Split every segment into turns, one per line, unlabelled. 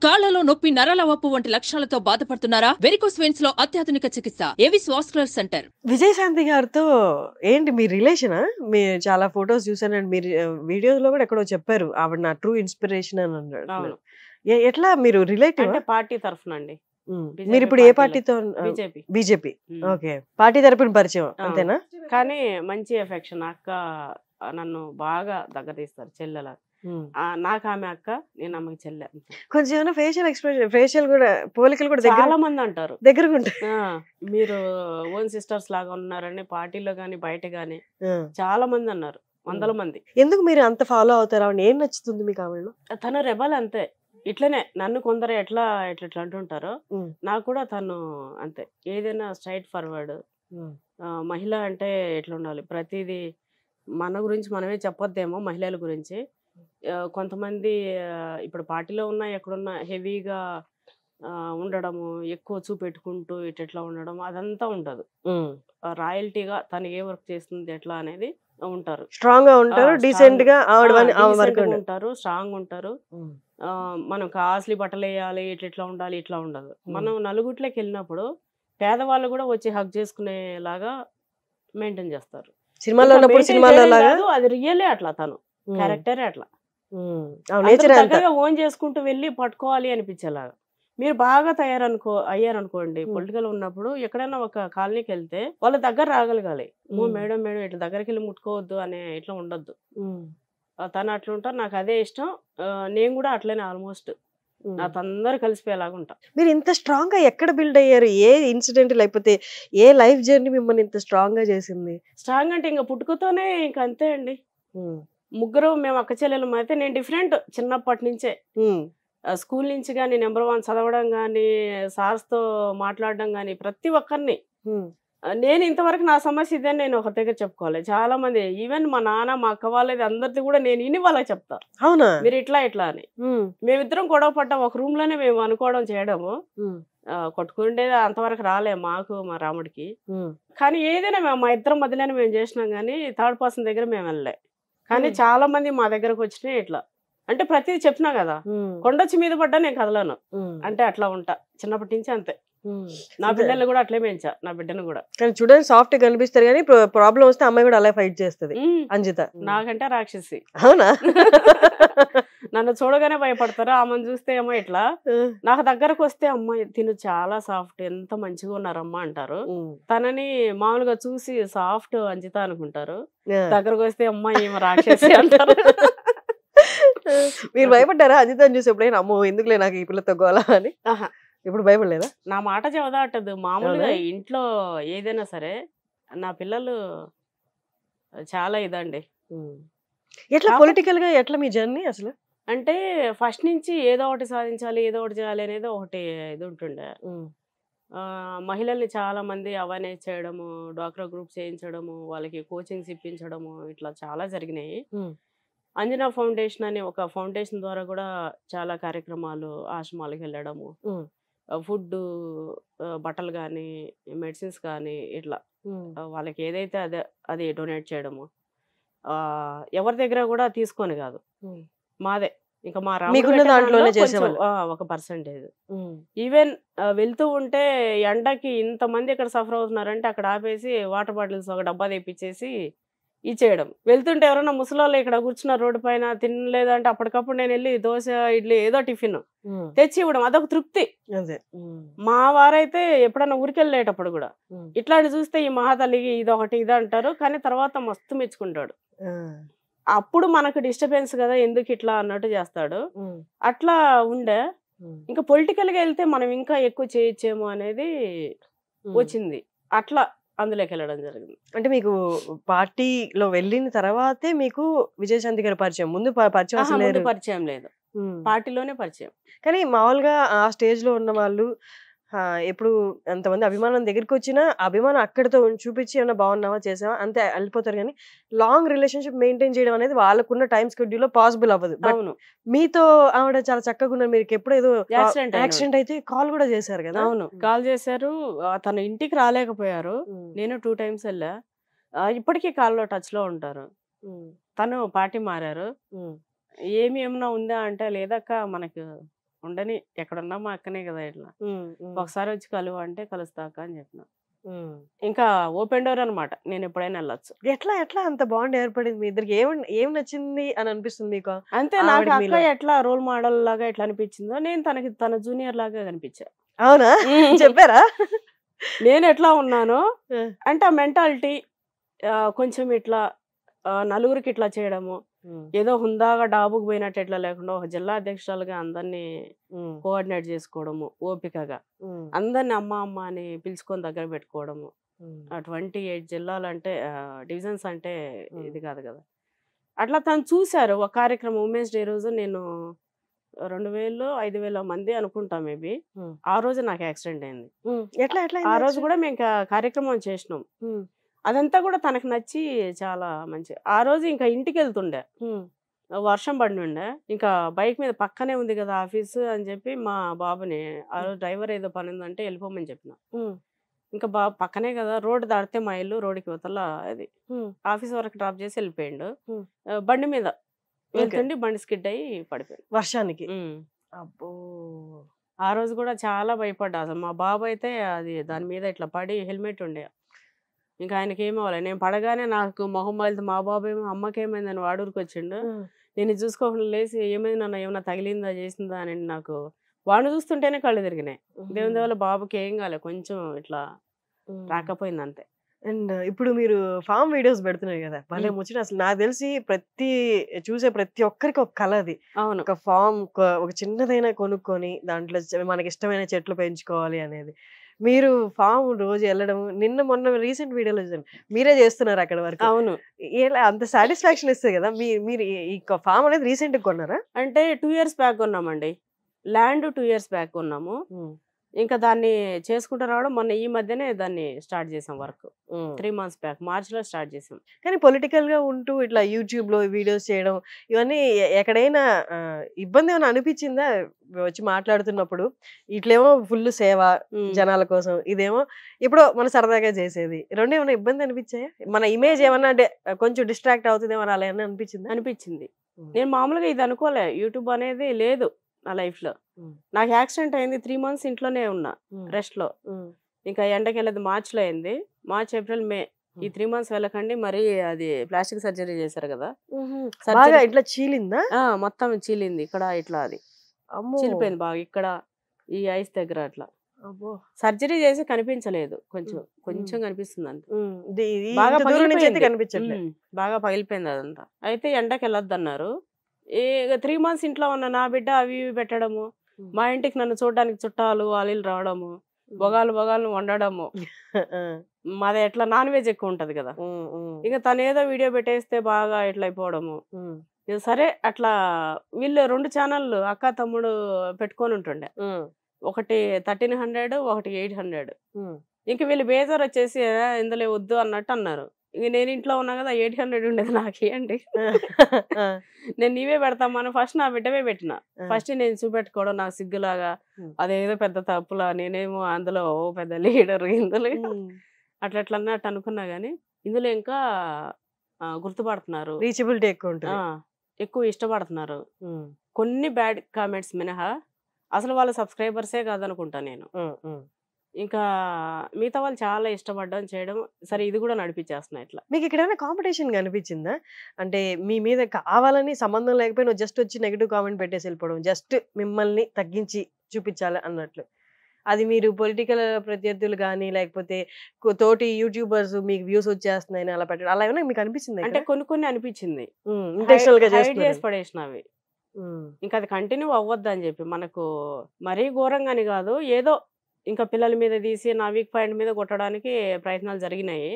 కాళ్లలో నొప్పి, నరాల వాపు వంటి లక్షణాలతో బాధపడుతున్నారా? వెరికోస్ వెయిన్స్ లో అత్యాధునిక చికిత్స ఏవిస్ వాస్కులర్ సెంటర్.
విజయశాంతి గారితో ఏంటి మీ రిలేషనా? మీరు చాలా ఫోటోస్ చూసానండి. మీరు వీడియోలో కూడా ఎక్కడో చెప్పారు ఆవిడ నా ట్రూ ఇన్స్పిరేషన్ అని అన్నాడు.
అవును.
ఎట్లా మీరు రిలేటివ్?
అంటే పార్టీ తరఫునండి.
మీరు ఇప్పుడు ఏ పార్టీతో?
బీజేపీ.
బీజేపీ. ఓకే. పార్టీ తరపున పరిచయం అంతేనా?
కానీ మంచి ఎఫెక్షన్. అక్క నన్ను బాగా దగ్గర తీస్తారు, చెల్లెల. నాకు ఆమె అక్క, నేను ఆమెకి చెల్లె.
కొంచెం ఏమైనా ఫేషియల్ ఎక్స్ప్రెషన్, ఫేషియల్ కూడా పోలికలు కూడా
చాలా మంది అంటారు
దగ్గరగా ఉంటాయి.
మీరు ఓన్ సిస్టర్స్ లాగా ఉన్నారని పార్టీలో గానీ బయట గానీ చాలా మంది అన్నారు, వందల మంది.
ఎందుకు మీరు అంత ఫాలో అవుతారా? ఏం నచ్చుతుంది మీకు ఆవిడలో?
తను రెబల్ అంతే. ఇట్లనే నన్ను కొందరు ఎట్లా ఎట్లా అంటుంటారో నాకు కూడా తను అంతే. ఏదైనా స్ట్రైట్ ఫార్వర్డ్. మహిళ అంటే ఎట్లా ఉండాలి, ప్రతిదీ మన గురించి మనమే చెప్పొద్దేమో మహిళల గురించి. కొంతమంది ఇప్పుడు పార్టీలో ఉన్నా ఎక్కడున్నా హెవీగా ఉండడము, ఎక్కువ చూపెట్టుకుంటూ ఇట్లా ఉండడం అదంతా ఉండదు. రాయల్టీగా తను ఏ వర్క్ చేస్తుంది ఎట్లా అనేది ఉంటారు.
స్ట్రాంగ్ గా ఉంటారు, డీసెంట్ గా
ఉంటారు, స్ట్రాంగ్ ఉంటారు. మనం కాస్ట్లీ బట్టలు వేయాలి, ఇట్లా ఉండాలి, ఇట్లా ఉండదు. మనం నలుగుట్లోకి వెళ్ళినప్పుడు పేదవాళ్ళు కూడా వచ్చి హక్ చేసుకునేలాగా మెయింటైన్ చేస్తారు.
సినిమాలో
అది రియలే అట్లా, తను క్యారెక్టరే అట్లా. ఓన్ చేసుకుంటూ వెళ్ళి పట్టుకోవాలి అనిపించేలాగా. మీరు బాగా అయ్యారనుకోండి, పొలిటికల్ ఉన్నప్పుడు ఎక్కడైనా ఒక కాలనీకి వెళ్తే వాళ్ళ దగ్గర రాగలగాలి. మేడం మేడం ఇట్లా దగ్గరికి వెళ్ళి ముట్టుకోవద్దు అనే ఇట్లా ఉండొద్దు. తను అట్లా ఉంటారు, నాకు అదే ఇష్టం. నేను కూడా అట్లనే ఆల్మోస్ట్ నాతో అందరు కలిసిపోయేలాగా ఉంటా.
మీరు ఇంత స్ట్రాంగ్ గా ఎక్కడ బిల్డ్ అయ్యారు? ఏ ఇన్సిడెంట్ లేకపోతే ఏ లైఫ్ జర్నీ మిమ్మల్ని ఇంత స్ట్రాంగ్ గా చేసింది?
స్ట్రాంగ్ అంటే ఇంకా పుట్టుకతోనే ఇంక అంతే అండి. ముగ్గురు మేము అక్క చెల్లెలు. అయితే నేను డిఫరెంట్ చిన్నప్పటి నుంచే. స్కూల్ నుంచి కానీ నెంబర్ 1 చదవడం కానీ, సార్స్తో మాట్లాడడం కానీ, ప్రతి ఒక్కరిని నేను ఇంతవరకు నా సమస్య ఇదే నేను ఒక దగ్గర చెప్పుకోవాలి. చాలా మంది ఈవెన్ మా నాన్న మా అక్క వాళ్ళది అందరిది కూడా నేను ఇని వాళ్ళకి చెప్తారు,
అవునా
మీరు ఇట్లా ఇట్లా అని. మేమిద్దరం గొడవ పడ్డాం ఒక రూమ్ లోనే, మేము అనుకోవడం చేయడము. కొట్టుకుండేది అంతవరకు రాలే మాకు మా రాముడికి. కానీ ఏదైనా మా ఇద్దరం మధ్యలోనే మేము చేసినాం, కానీ థర్డ్ పర్సన్ దగ్గర మేము వెళ్ళలే. కానీ చాలా మంది మా దగ్గరకు వచ్చినాయి ఇట్లా. అంటే ప్రతిదీ చెప్పినా కదా, కొండొచ్చి మీద పడ్డా నేను కదలను అంటే అట్లా ఉంటా చిన్నప్పటి నుంచి అంతే. నా పిల్లల్ని కూడా అట్లే పెంచా, నా బిడ్డను కూడా.
కానీ చూడండి సాఫ్ట్ కనిపిస్తారు, కానీ ప్రాబ్లం వస్తే అమ్మాయి కూడా అలా ఫైట్ చేస్తుంది. అంజిత
నాకంటే రాక్షసి.
అవునా?
నన్ను చూడగానే భయపడతారు, ఆమెను చూస్తే ఏమో ఇట్లా. నాకు దగ్గరకు వస్తే అమ్మాయి తిను చాలా సాఫ్ట్, ఎంత మంచిగా ఉన్నారమ్మా అంటారు. తనని మామూలుగా చూసి సాఫ్ట్ అంజిత అనుకుంటారు, దగ్గరకు వస్తే అమ్మాయి ఏమో రాక్షసి అంటారు.
మీరు భయపడ్డారా అంజితని చూసి ఎప్పుడైనా? అమ్మో ఎందుకులే నాకు ఈ పిల్లతో గోలా అని. ఇప్పుడు భయపడలేదా?
నా మాట చెవదాటదు. మామూలుగా ఇంట్లో ఏదైనా సరే నా పిల్లలు చాలా ఇదండి.
ఎట్లా పొలిటికల్ గా ఎట్లా మీ జర్నీ అసలు?
అంటే ఫస్ట్ నుంచి ఏదో ఒకటి సాధించాలి, ఏదో ఒకటి చేయాలి అనేది ఒకటి ఇది ఉంటుండే. మహిళల్ని చాలా మంది అవేర్నెస్ చేయడము, డ్వాక్రా గ్రూప్ చేయించడము, వాళ్ళకి కోచింగ్స్ ఇప్పించడము, ఇట్లా చాలా జరిగినాయి. అంజనా ఫౌండేషన్ అనే ఒక ఫౌండేషన్ ద్వారా కూడా చాలా కార్యక్రమాలు, ఆశ్రమాలకు వెళ్ళడము, ఫుడ్, బట్టలు కానీ, మెడిసిన్స్ కానీ, ఇట్లా వాళ్ళకి ఏదైతే అదే అది డొనేట్ చేయడము. ఎవరి దగ్గర కూడా తీసుకొని కాదు, మాదే. ఇంకా మా
దాంట్లోనే
ఒక పర్సెంటేజ్. ఈవెన్ వెళ్తూ ఉంటే ఎండకి ఇంతమంది ఇక్కడ సఫర్ అవుతున్నారంటే అక్కడ ఆపేసి వాటర్ బాటిల్స్ ఒక డబ్బా తెప్పించేసి ఇచ్చేయడం. వెళ్తుంటే ఎవరైనా ముసలోళ్ళు ఇక్కడ కూర్చున్న రోడ్డు పైన తినలేదంటే అప్పటికప్పుడు నేను వెళ్ళి దోశ, ఇడ్లీ ఏదో టిఫిన్ తెచ్చి ఇవ్వడం, అదొక తృప్తి. మా వారైతే ఎప్పుడన్నా ఊరికెళ్ళేటప్పుడు కూడా ఇట్లాంటి చూస్తే ఈ మహాతల్లికి ఇదొకటి ఇది అంటారు, కానీ తర్వాత మస్తు మెచ్చుకుంటాడు. అప్పుడు మనకు డిస్టర్బెన్స్ కదా, ఎందుకు ఇట్లా అన్నట్టు చేస్తాడు. అట్లా ఉండే. ఇంకా పొలిటికల్ గా వెళ్తే మనం ఇంకా ఎక్కువ చేయొచ్చేమో అనేది వచ్చింది. అట్లా అందులోకి వెళ్ళడం జరిగింది.
అంటే మీకు పార్టీలో వెళ్ళిన తర్వాతే మీకు విజయశాంతి గారి పరిచయం? ముందు
పరిచయం లేదు, పార్టీలోనే పరిచయం.
కానీ మామూలుగా ఆ స్టేజ్ లో ఉన్న వాళ్ళు ఎప్పుడు ఎంతమంది అభిమానం దగ్గరికి వచ్చినా అభిమానం అక్కడితో చూపించి ఏమన్నా బాగున్నావా చేసావా అంతే వెళ్ళిపోతారు, కానీ లాంగ్ రిలేషన్షిప్ మెయింటైన్ చేయడం అనేది వాళ్ళకున్న టైం స్కెడ్యూల్ లో పాసిబుల్ అవ్వదు. మీతో ఆవిడ చాలా చక్కగా ఉన్నారు. మీరు ఎప్పుడు ఏదో యాక్సిడెంట్ అయితే కాల్ కూడా చేశారు కదా?
అవును, కాల్ చేశారు. తన ఇంటికి రాలేకపోయారు, నేను 2 times వెళ్ళా. ఇప్పటికీ కాల్లో టచ్ లో ఉంటారు. తను పార్టీ మారారు. ఏమన్నా ఉందా అంటే లేదక్క, మనకు ఉండని ఎక్కడున్నా మా అక్కనే కదా ఇట్లా ఒకసారి వచ్చి కలువు అంటే కలుస్తాక అని చెప్పిన. ఇంకా ఓపెన్ డోర్ అనమాట, నేను ఎప్పుడైనా వెళ్ళొచ్చు.
ఎట్లా ఎట్లా అంత బాండ్ ఏర్పడింది మీ ఇద్దరికి? ఏం నచ్చింది అని అనిపిస్తుంది మీకు
అంతే, నాకు
ఆవిడకి
అక్క
మీలో?
ఎట్లా రోల్ మోడల్ లాగా ఎట్లా అనిపించిందో నేను తనకి తన జూనియర్ లాగా కనిపించా.
అవునా? చెప్పారా?
నేను ఎట్లా ఉన్నానో
ఆ.
అంటే ఆ మెంటాలిటీ కొంచెం ఇట్లా నలుగురికి ఇట్లా చేయడము, ఏదో హుందాగా డాబుకు పోయినట్టు ఎట్లా లేకుండా ఒక జిల్లా అధ్యక్షురాలుగా అందరినీ కోఆర్డినేట్ చేసుకోవడము, ఓపికగా అందరిని అమ్మ అమ్మ అని పిలుచుకొని దగ్గర పెట్టుకోవడము. 28 జిల్లాలు అంటే డివిజన్స్ అంటే ఇది కాదు కదా. అట్లా తను చూశారు ఒక కార్యక్రమం ఉమెన్స్ డే రోజు, నేను 2000-5000 మంది అనుకుంటా మేబీ. ఆ రోజు నాకు యాక్సిడెంట్ అయింది.
ఎట్లా ఎట్లా
ఆ రోజు కూడా మేము కార్యక్రమం చేసినాం. అదంతా కూడా తనకు నచ్చి చాలా మంచి. ఆ రోజు ఇంకా ఇంటికి వెళ్తుండే, వర్షం పడి ఉండే, ఇంకా బైక్ మీద పక్కనే ఉంది కదా ఆఫీసు అని చెప్పి మా బాబుని, ఆ రోజు డ్రైవర్ ఏదో పని ఉందంటే వెళ్ళిపోమని చెప్పిన. ఇంకా బాబు పక్కనే కదా, రోడ్డు దాటితే మా ఇల్లు, రోడ్డుకి ఇవతల అది ఆఫీస్ వరకు డ్రాప్ చేసి వెళ్ళిపోయిండు. బండి మీద వెళ్తుండి బండి స్కిడ్ అయ్యి పడిపోయింది
వర్షానికి. అబ్బో,
ఆ రోజు కూడా చాలా భయపడ్డా అసలు. మా బాబు అయితే అది దాని మీద ఇట్లా పడి హెల్మెట్ ఉండే, ఇంకా ఆయనకి ఏమవ్వాలి. నేను పడగానే నాకు మొహం బయలుతో మా బాబు ఏమో అమ్మకేమైందని వాడూరికి వచ్చిండు. నేను చూసుకోకుండా లేచి ఏమైంది నాన్న, ఏమన్నా తగిలిందా చేసిందా అని నాకు వాడిని చూస్తుంటేనే కళ్ళు తిరిగినాయి. దేవుని వల్ల బాబుకి ఏం కాలే, కొంచెం ఇట్లా రాకపోయింది అంతే.
అండ్ ఇప్పుడు మీరు ఫామ్ వీడియోస్ పెడుతున్నారు కదా, భలే ముచ్చట. అసలు నాకు తెలిసి చూసే ప్రతి ఒక్కరికి ఒక కళ అది.
అవును,
ఒక ఫామ్ ఒక చిన్నదైనా కొనుక్కొని దాంట్లో మనకి ఇష్టమైన చెట్లు పెంచుకోవాలి అనేది. మీరు ఫామ్ రోజు వెళ్ళడం, మొన్న రీసెంట్ వీడియోలో చూసాను మీరే చేస్తున్నారు అక్కడ వరకు.
అవును,
అంత సాటిస్ఫాక్షన్ ఇస్తుంది కదా. మీరు ఈ ఫామ్ అనేది రీసెంట్ గా కొన్నారా?
అంటే 2 years బ్యాక్ కొన్నామండి ల్యాండ్. 2 years బ్యాక్ కొన్నాము. ఇంకా దాన్ని చేసుకుంటూ రావడం మొన్న ఈ మధ్యనే దాన్ని స్టార్ట్ చేసాం వర్క్. 3 months బ్యాక్ మార్చిలో స్టార్ట్ చేసాం.
కానీ పొలిటికల్ గా ఉంటూ ఇట్లా యూట్యూబ్ లో వీడియోస్ చేయడం ఇవన్నీ ఎక్కడైనా ఇబ్బంది ఏమైనా అనిపించిందా వచ్చి మాట్లాడుతున్నప్పుడు? ఇట్లేమో ఫుల్ సేవ జనాల కోసం, ఇదేమో ఇప్పుడు మన సరదాగా చేసేది, రెండు ఏమైనా ఇబ్బంది అనిపించాయా? మన ఇమేజ్ ఏమన్నా కొంచెం డిస్ట్రాక్ట్ అవుతుందేమో అలా ఏమన్నా
అనిపించింది. నేను మామూలుగా ఇది అనుకోలే, యూట్యూబ్ అనేది లేదు నా లైఫ్ లో. నాకు యాక్సిడెంట్ అయింది, 3 months ఇంట్లోనే ఉన్నా రెస్ట్ లో. ఇంకా ఎండకి వెళ్ళదు, మార్చిలో అయింది. మార్చ్, ఏప్రిల్, మే ఈ 3 months వెళ్ళకండి. మరి అది ప్లాస్టిక్ సర్జరీ చేశారు కదా,
ఇట్లా చీలిందా?
మొత్తం చీలింది ఇక్కడ, ఇట్లా అది చీలిపోయింది బాగా ఇక్కడ ఈ ఐస్ దగ్గర. అట్లా సర్జరీ చేసి కనిపించలేదు, కొంచెం కనిపిస్తుంది అంతే. బాగా పగిలిపోయింది అదంతా. అయితే ఎండకి వెళ్ళొద్దు అన్నారు. 3 months ఇంట్లో ఉన్న నా బిడ్డ అవి ఇవి పెట్టడము, మా ఇంటికి నన్ను చూడడానికి చుట్టాలు వాళ్ళు రావడము, బొగాలు వండడము. మాది ఎట్లా నాన్ వెజ్ ఎక్కువ ఉంటది కదా, ఇంకా తను ఏదో వీడియో పెట్టేస్తే బాగా ఇట్లా అయిపోవడము. సరే అట్లా వీళ్ళు 2 ఛానళ్ళు అక్క తమ్ముడు పెట్టుకొని ఉంటుండే, ఒకటి 1300, ఒకటి 800. ఇంక వీళ్ళు బేజార్ వచ్చేసి ఇందులో వద్దు అన్నట్టు అన్నారు. ఇంక నేను ఇంట్లో ఉన్నా కదా, 800 ఉండేది నాకేంటి, నేను నీవే పెడతామని ఫస్ట్ నా బిడ్డవే పెట్టిన. ఫస్ట్ నేను చూపెట్టుకోవడం నాకు సిగ్గులాగా, అదేదో పెద్ద తప్పులా, నేనేమో అందులో పెద్ద లీడర్ ఇందులో అట్లా అన్నట్టు అనుకున్నా. గానీ ఇందులో ఇంకా గుర్తుపడుతున్నారు,
రీచబిలిటీ ఎక్కువ
ఇష్టపడుతున్నారు. కొన్ని బ్యాడ్ కామెంట్స్ మినహా అసలు వాళ్ళ సబ్స్క్రైబర్సే కాదనుకుంటా నేను. ఇంకా మిగతా వాళ్ళు చాలా ఇష్టపడడం చేయడం, సరే ఇది కూడా నడిపించేస్తున్నా. ఇట్లా
మీకు ఇక్కడ కాంపిటీషన్ కనిపించిందా? అంటే మీ మీద కావాలని సంబంధం లేకపోయినా జస్ట్ వచ్చి నెగిటివ్ కామెంట్ పెట్టేసి వెళ్ళిపోవడం, జస్ట్ మిమ్మల్ని తగ్గించి చూపించాలి అన్నట్లు. అది మీరు పొలిటికల్ ప్రత్యర్థులు కానీ లేకపోతే తోటి యూట్యూబర్స్ మీకు వ్యూస్ వచ్చేస్తున్నాయని అలా పెట్టడం, అలా ఏమైనా మీకు అనిపించింది?
అంటే కొన్ని అనిపించింది,
ఇంటెన్షనల్ గా
చేసి పడేసినవి. ఇంకా అది కంటిన్యూ అవ్వద్దు అని చెప్పి, మనకు మరీ ఘోరంగాని కాదు, ఏదో ఇంకా పిల్లల మీద తీసి నా వీక్ పాయింట్ మీద కొట్టడానికి ప్రయత్నాలు జరిగినాయి.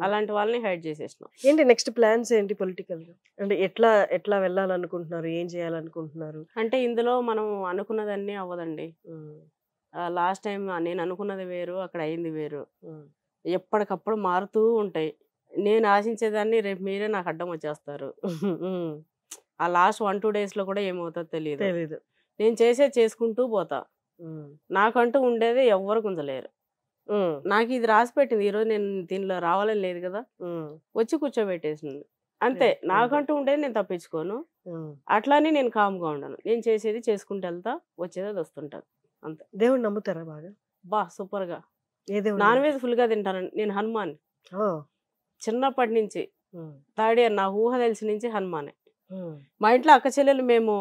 అలాంటి వాళ్ళని హైడ్ చేసేసినాం.
ఏంటి నెక్స్ట్ ప్లాన్స్ ఏంటి పొలిటికల్ గా? అంటే ఎట్లా వెళ్ళాలనుకుంటున్నారు, ఏం చేయాలనుకుంటున్నారు?
అంటే ఇందులో మనం అనుకున్నదన్నీ అవ్వదండి. లాస్ట్ టైం నేను అనుకున్నది వేరు, అక్కడ అయింది వేరు. ఎప్పటికప్పుడు మారుతూ ఉంటాయి. నేను ఆశించేదాన్ని రేపు మీరే నాకు అడ్డం వచ్చేస్తారు. ఆ లాస్ట్ 1-2 days లో కూడా ఏమవుతుందో తెలియదు. నేను చేసుకుంటూ పోతా. నాకంటూ ఉండేది ఎవ్వరు గుంజలేరు. నాకు ఇది రాసి పెట్టింది. ఈరోజు నేను దీనిలో రావాలని లేదు కదా, వచ్చి కూర్చోబెట్టేసింది. అంతే.
Very good.
నాకంటూ ఉండేది నేను తప్పించుకోను. అట్లని నేను కామ్‌గా ఉండను. నేను చేసేది చేసుకుంటూ వెళ్తా. వచ్చేది అది వస్తుంటది. అంతే.
దేవుడిని నమ్ముతారా బాగా?
సూపర్‌గా.
ఏ దేవుడిని
నాన్
నమ్ముతారు?
వెజ్ ఫుల్‌గా తింటానండి. నేను హనుమాన్.
ఓహ్!
చిన్నప్పటి నుంచి థర్డ్ ఇయర్ నాకు ఊహ తెలిసి నుంచి హనుమానే.
హ్మ్.
మా ఇంట్లో అక్క చెల్లెలు మేము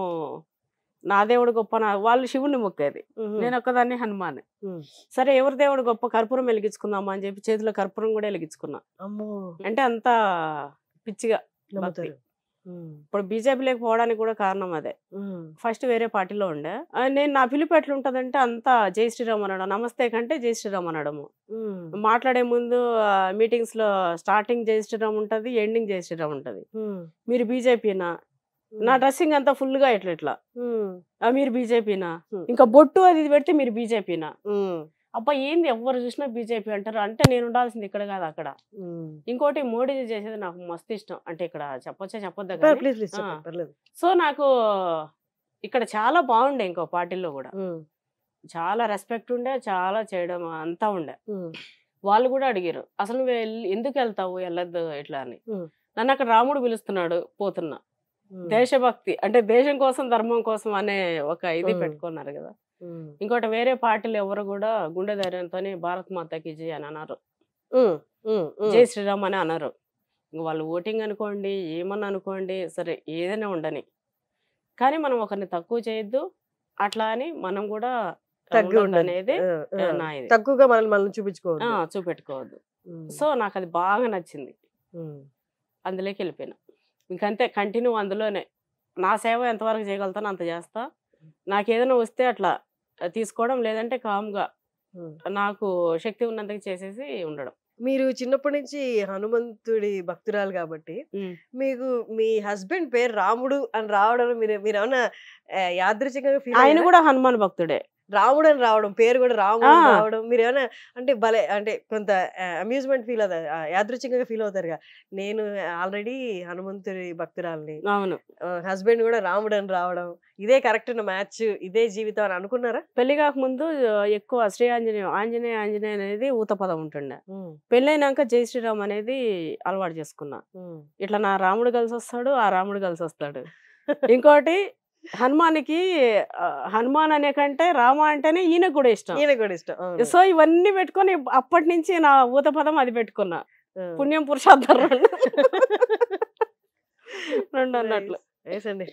నా దేవుడు గొప్ప వాళ్ళు శివుని మొక్కేది. నేను ఒక్కదాన్ని హనుమాన్.
హ్మ్.
సరే ఎవరి దేవుడు గొప్ప కర్పూరం వెలిగించుకుందామా అని చెప్పి చేతిలో కర్పూరం కూడా వెలిగించుకున్నా.
అమ్మో!
అంటే అంత పిచ్చిగా భక్తి.
నమ్ముతారు.
ఇప్పుడు బీజేపీలోకి పోవడానికి కూడా కారణం అదే. ఫస్ట్ వేరే పార్టీలో ఉండే నేను నా పిలుపు ఎట్లుంటదంటే అంతా జై శ్రీరామ్ అనడం, నమస్తే కంటే జై శ్రీరామ్ అనడము. మాట్లాడే ముందు మీటింగ్స్ లో స్టార్టింగ్ జై శ్రీరామ్ ఉంటది, ఎండింగ్ జై శ్రీరామ్ ఉంటది. మీరు బీజేపీనా, నా డ్రెస్సింగ్ అంతా ఫుల్ గా ఇట్లా మీరు బీజేపీనా, ఇంకా బొట్టు అది ఇది పెడితే మీరు బీజేపీనా. అబ్బా ఏంది ఎవరు చూసినా బీజేపీ అంటారు. అంటే నేను ఉండాల్సింది ఇక్కడ కాదు అక్కడ. ఇంకోటి మోడీజీ చేసేది నాకు మస్తు ఇష్టం. అంటే ఇక్కడ చెప్పొచ్చా చెప్పొద్దా కానీ.
ప్లీజ్ ప్లీజ్ చెప్పండి, పర్లేదు.
సో నాకు ఇక్కడ చాలా బాగుండే. ఇంకో పార్టీలో కూడా చాలా రెస్పెక్ట్ ఉండే, చాలా చేయడం అంతా ఉండే. వాళ్ళు కూడా అడిగారు అసలు నువ్వు ఎందుకు వెళ్తావు, వెళ్ళొద్దు ఇట్లా అని. నన్ను అక్కడ రాముడు పిలుస్తున్నాడు, పోతున్నా. దేశభక్తి అంటే దేశం కోసం ధర్మం కోసం అనే ఒక ఇది పెట్టుకున్నారు కదా. ఇంకోటి వేరే పార్టీలు ఎవరు కూడా గుండె ధైర్యంతో భారత్ మాతాకి జై అని అన్నారు, జై శ్రీరామ్ అని అన్నారు. ఇంక వాళ్ళు ఓటింగ్ అనుకోండి, ఏమన్నా అనుకోండి, సరే ఏదైనా ఉండని, కానీ మనం ఒకరిని తక్కువ చేయొద్దు. అట్లా అని మనం కూడా అనేది నా ఇది.
తక్కువగా మనల్ని చూపించుకోవద్దు,
చూపెట్టుకోవద్దు. సో నాకు అది బాగా నచ్చింది. అందులోకి వెళ్ళిపోయినా. ఇంకంతే కంటిన్యూ అందులోనే. నా సేవ ఎంతవరకు చేయగలుగుతానో అంత చేస్తా. నాకు ఏదైనా వస్తే అట్లా తీసుకోవడం, లేదంటే కామ్గా నాకు శక్తి ఉన్నందుకు చేసేసి ఉండడం.
మీరు చిన్నప్పటి నుంచి హనుమంతుడి భక్తురాలు కాబట్టి మీకు మీ హస్బెండ్ పేరు రాముడు అని రావడం మీరేమన్నా యాదృచ్ఛికంగా ఫీల్?
ఆయన కూడా హనుమాన్ భక్తుడే.
రాముడు అని రావడం, పేరు కూడా రాముడు అని రావడం మీరేమన్నా అంటే భలే అంటే కొంత అమ్యూజ్మెంట్ ఫీల్ అవుతారు, యాదృచ్ఛికంగా ఫీల్ అవుతారుగా. నేను ఆల్రెడీ హనుమంతుడి భక్తురాలని,
అవును,
హస్బెండ్ కూడా రాముడు అని రావడం, ఇదే కరెక్ట్ మ్యాచ్, ఇదే జీవితం అని అనుకున్నారా?
పెళ్లి కాకముందు ఎక్కువ శ్రీ ఆంజనేయ ఆంజనేయ ఆంజనేయ అనేది ఊత పదం ఉంటుండే. పెళ్ళైనాక జై శ్రీరామ్ అనేది అలవాటు చేసుకున్నా. ఇట్లా నా రాముడు కలిసి వస్తాడు, ఆ రాముడు కలిసి వస్తాడు. ఇంకోటి హనుమానికి హనుమాన్ అనే కంటే రామ అంటేనే ఈయనకు కూడా ఇష్టం. సో ఇవన్నీ పెట్టుకొని అప్పటి నుంచి నా ఊత పదం అది పెట్టుకున్నా. పుణ్యం పురుషార్థం రెండు అన్నట్లు.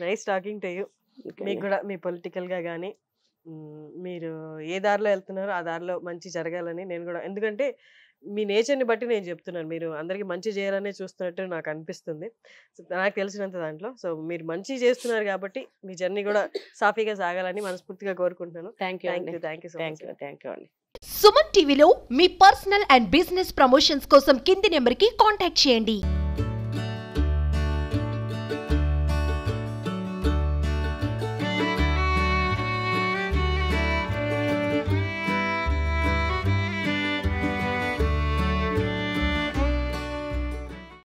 Nice talking to you. మీకు కూడా మీ పొలిటికల్ గా కానీ మీరు ఏ దారిలో వెళ్తున్నారో ఆ దారిలో మంచి జరగాలని నేను కూడా, ఎందుకంటే మీ నేచర్ని బట్టి నేను చెప్తున్నాను, మీరు అందరికీ మంచి చేయాలనే చూస్తున్నట్టు నాకు అనిపిస్తుంది నాకు తెలిసినంత దాంట్లో. సో మీరు మంచి చేస్తున్నారు కాబట్టి మీ జర్నీ కూడా సాఫీగా సాగాలని మనస్ఫూర్తిగా కోరుకుంటున్నాను. Thank you so much.
Suman టీవీలో మీ పర్సనల్ అండ్ బిజినెస్ ప్రమోషన్స్ కోసం కింది నెంబర్కి కాంటాక్ట్ చేయండి.